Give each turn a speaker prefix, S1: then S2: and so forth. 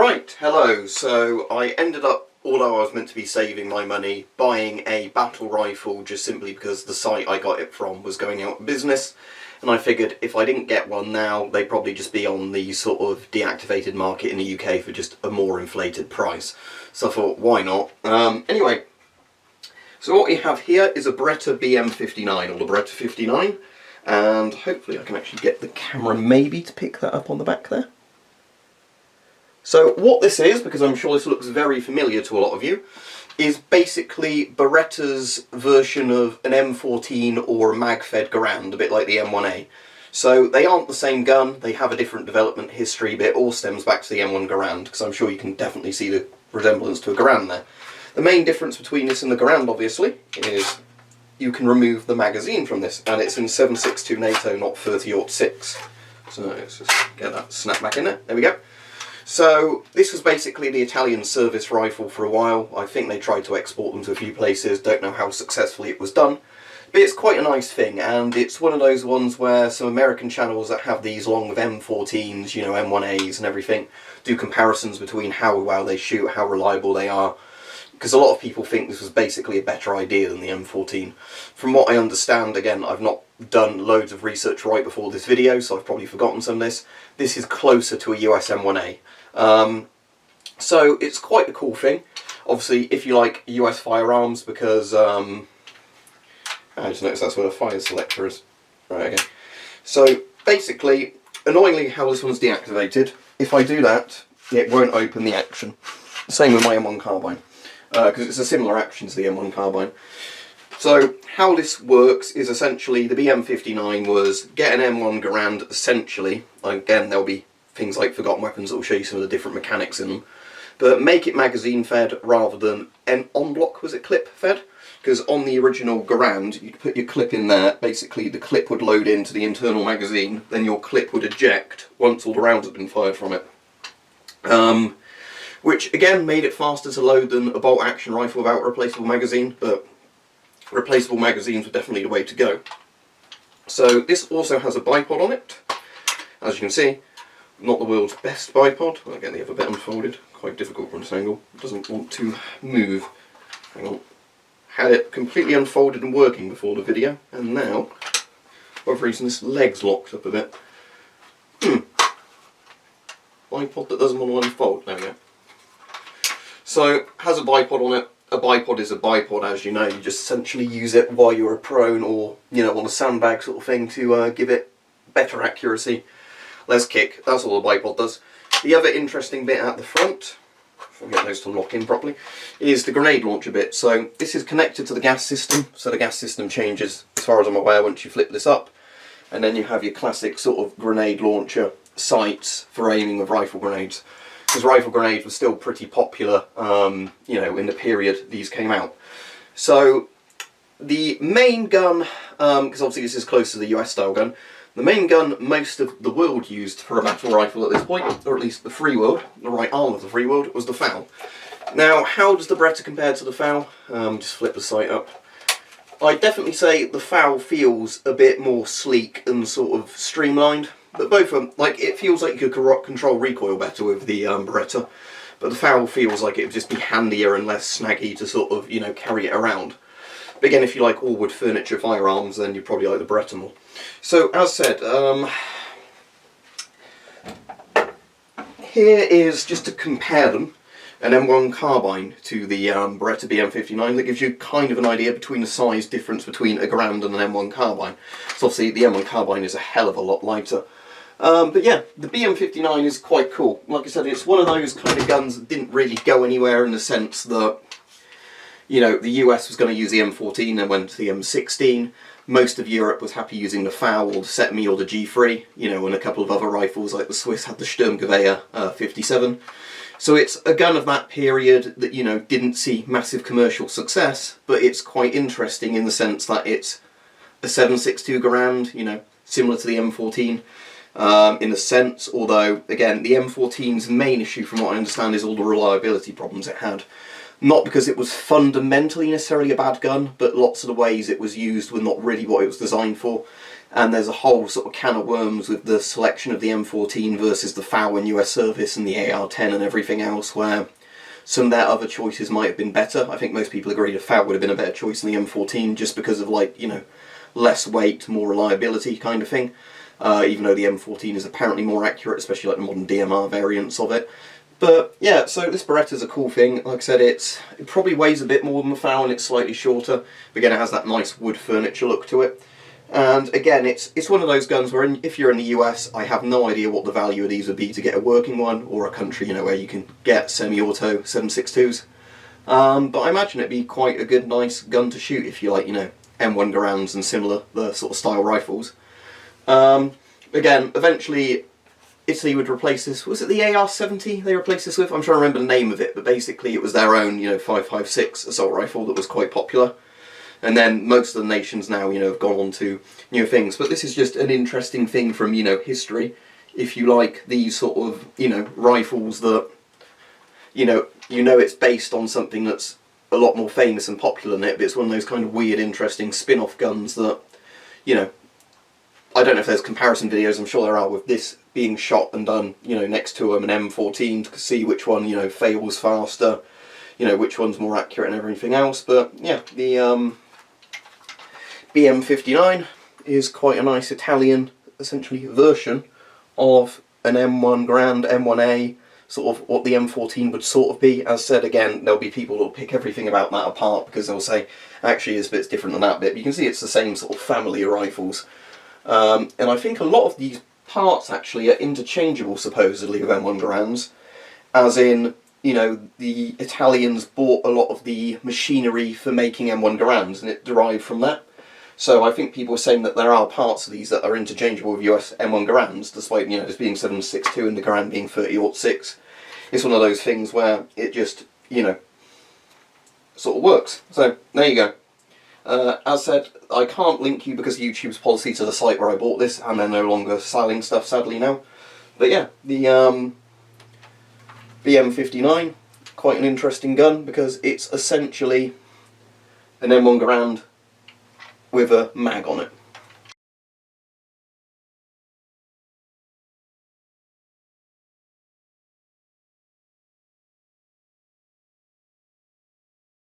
S1: Right, hello. So I ended up, although I was meant to be saving my money, buying a battle rifle just simply because the site I got it from was going out of business. And I figured if I didn't get one now, they'd probably just be on the sort of deactivated market in the UK for just a more inflated price. So I thought, why not? Anyway, so what we have here is a Beretta BM59, or the Beretta 59. And hopefully I can actually get the camera maybe to pick that up on the back there. So what this is, because I'm sure this looks very familiar to a lot of you, is basically Beretta's version of an M14 or a mag-fed Garand, a bit like the M1A. So they aren't the same gun, they have a different development history, but it all stems back to the M1 Garand, because I'm sure you can definitely see the resemblance to a Garand there. The main difference between this and the Garand, obviously, is you can remove the magazine from this, and it's in 7.62 NATO, not 30-06. So let's just get that snap back in there. There we go. So this was basically the Italian service rifle for a while. I think they tried to export them to a few places, don't know how successfully it was done. But it's quite a nice thing, and it's one of those ones where some American channels that have these along with M14s, you know, M1As and everything, do comparisons between how well they shoot, how reliable they are. Because a lot of people think this was basically a better idea than the M14. From what I understand, again, I've not done loads of research right before this video, so I've probably forgotten some of this. This is closer to a US M1A. So it's quite a cool thing. Obviously, if you like US firearms, because I just noticed that's where the fire selector is. Right, okay. So basically, annoyingly, how this one's deactivated, if I do that, it won't open the action. Same with my M1 carbine. Because it's a similar action to the M1 carbine. So how this works is essentially the BM59 was get an M1 Garand essentially. Again, there'll be things like forgotten weapons that will show you some of the different mechanics in them. But make it magazine fed rather than en bloc, was it clip fed? Because on the original Garand, you'd put your clip in there, basically the clip would load into the internal magazine, then your clip would eject once all the rounds had been fired from it. Which again made it faster to load than a bolt action rifle without a replaceable magazine, but replaceable magazines were definitely the way to go. So this also has a bipod on it, as you can see. Not the world's best bipod. I'll get the other bit unfolded, quite difficult from this angle, it doesn't want to move. Hang on. Had it completely unfolded and working before the video, and now, for whatever reason, this leg's locked up a bit. Bipod that doesn't want to unfold, there we go. So, has a bipod on it. A bipod is a bipod, as you know. You just essentially use it while you're prone or, you know, on a sandbag sort of thing to give it better accuracy, less kick. That's all a bipod does. The other interesting bit at the front, if I get those to lock in properly, is the grenade launcher bit. So this is connected to the gas system. So the gas system changes, as far as I'm aware, once you flip this up. And then you have your classic sort of grenade launcher sights for aiming with rifle grenades. Because rifle grenades were still pretty popular, you know, in the period these came out. So the main gun, because obviously this is close to the US style gun, the main gun most of the world used for a battle rifle at this point, or at least the free world, the right arm of the free world, was the FAL. Now, how does the Beretta compare to the FAL? Just flip the sight up. I'd definitely say the FAL feels a bit more sleek and sort of streamlined. But both of them, like, it feels like you could control recoil better with the Beretta, but the FAL feels like it would just be handier and less snaggy to sort of, you know, carry it around. But again, if you like all wood furniture firearms, then you probably like the Beretta more. So, as said, here is, just to compare them, an M1 carbine to the Beretta BM59 that gives you kind of an idea between the size difference between a Garand and an M1 carbine. So obviously the M1 carbine is a hell of a lot lighter. But yeah, the BM59 is quite cool. Like I said, it's one of those kind of guns that didn't really go anywhere in the sense that, you know, the US was going to use the M14 and went to the M16. Most of Europe was happy using the FAL or the Setme or the G3, you know, and a couple of other rifles like the Swiss had the Sturmgewehr 57. So it's a gun of that period that, you know, didn't see massive commercial success, but it's quite interesting in the sense that it's a 7.62 Garand, you know, similar to the M14 in a sense, although, again, the M14's main issue, from what I understand, is all the reliability problems it had. Not because it was fundamentally necessarily a bad gun, but lots of the ways it was used were not really what it was designed for. And there's a whole sort of can of worms with the selection of the M14 versus the FAU in US service and the AR-10 and everything else, where some of their other choices might have been better. I think most people agree the FAU would have been a better choice than the M14 just because of, like, you know, less weight, more reliability kind of thing. Even though the M14 is apparently more accurate, especially like the modern DMR variants of it. But yeah, so this Beretta's a cool thing. Like I said, it probably weighs a bit more than the FAU and it's slightly shorter. But again, it has that nice wood furniture look to it. And again, it's one of those guns where if you're in the US, I have no idea what the value of these would be to get a working one, or a country, you know, where you can get semi-auto 7.62s. But I imagine it'd be quite a good, nice gun to shoot if you like, you know, M1 Garands and similar, the sort of style rifles. Again, eventually Italy would replace this. Was it the AR-70 they replaced this with? I'm trying to remember the name of it, but basically it was their own, you know, 5.56 assault rifle that was quite popular. And then most of the nations now, you know, have gone on to new things. But this is just an interesting thing from, you know, history. If you like these sort of, you know, rifles that, you know it's based on something that's a lot more famous and popular than it, but it's one of those kind of weird, interesting spin-off guns that, you know, I don't know if there's comparison videos, I'm sure there are, with this being shot and done, you know, next to an M14 to see which one, you know, fails faster, you know, which one's more accurate and everything else. But yeah, the BM59 is quite a nice Italian, essentially, version of an M1 Garand, M1A, sort of what the M14 would sort of be. As said, again, there'll be people who'll pick everything about that apart because they'll say, actually, this bit's different than that bit. But you can see it's the same sort of family of rifles. And I think a lot of these parts actually are interchangeable, supposedly, with M1 Garands. As in, you know, the Italians bought a lot of the machinery for making M1 Garands, and it derived from that. So I think people are saying that there are parts of these that are interchangeable with US M1 Garands, despite, you know, just being 7.62 and the Garand being 30-06. It's one of those things where it just, you know, sort of works. So, there you go. As said, I can't link you because of YouTube's policy to the site where I bought this, and they're no longer selling stuff, sadly, now. But yeah, the BM59, quite an interesting gun because it's essentially an M1 Garand with a mag on it.